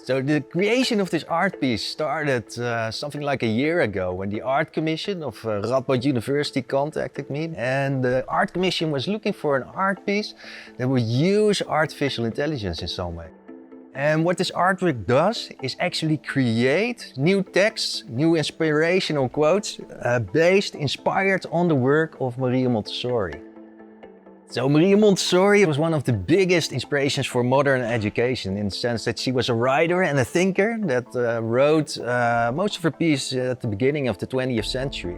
So the creation of this art piece started something like a year ago when the art commission of Radboud University contacted me, and the art commission was looking for an art piece that would use artificial intelligence in some way. And what this artwork does is actually create new texts, new inspirational quotes inspired on the work of Maria Montessori. So Maria Montessori was one of the biggest inspirations for modern education in the sense that she was a writer and a thinker that wrote most of her pieces at the beginning of the 20th century.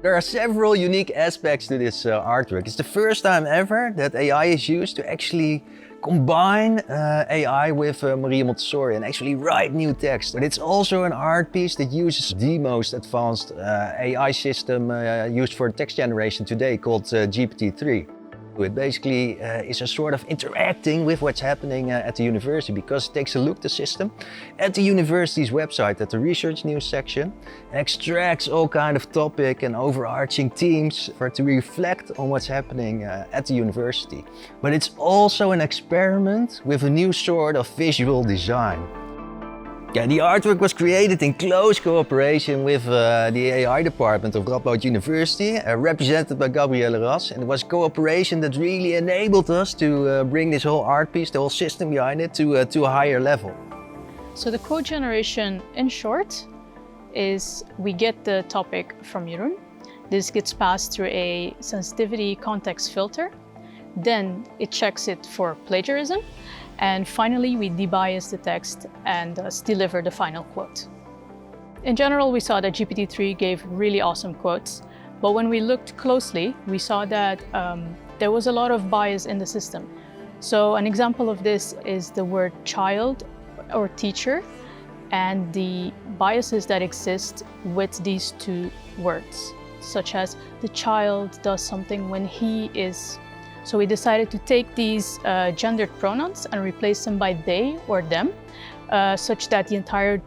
There are several unique aspects to this artwork. It's the first time ever that AI is used to actually combine AI with Maria Montessori and actually write new text. But it's also an art piece that uses the most advanced AI system used for text generation today called GPT-3. It basically is a sort of interacting with what's happening at the university because it takes a look at the system at the university's website, at the research news section, and extracts all kind of topic and overarching themes for it to reflect on what's happening at the university. But it's also an experiment with a new sort of visual design. Yeah, the artwork was created in close cooperation with the AI department of Radboud University, represented by Gabrielle Ras, and it was cooperation that really enabled us to bring this whole art piece, the whole system behind it, to a higher level. So the quote generation, in short, is we get the topic from Jeroen. This gets passed through a sensitivity context filter. Then it checks it for plagiarism. And finally, we debias the text and thus deliver the final quote. In general, we saw that GPT-3 gave really awesome quotes, but when we looked closely, we saw that there was a lot of bias in the system. So an example of this is the word child or teacher and the biases that exist with these two words, such as the child does something when he is. So we decided to take these gendered pronouns and replace them by they or them, such that the entire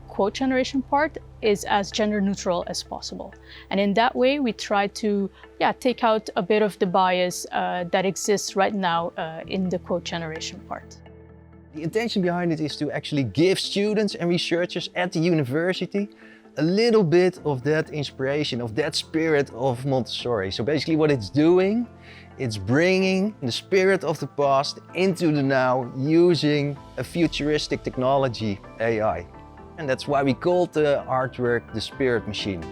quote generation part is as gender neutral as possible. And in that way, we try to take out a bit of the bias that exists right now in the quote generation part. The intention behind it is to actually give students and researchers at the university a little bit of that inspiration, of that spirit of Montessori. So basically what it's doing, it's bringing the spirit of the past into the now using a futuristic technology, AI. And that's why we called the artwork the Spirit Machine.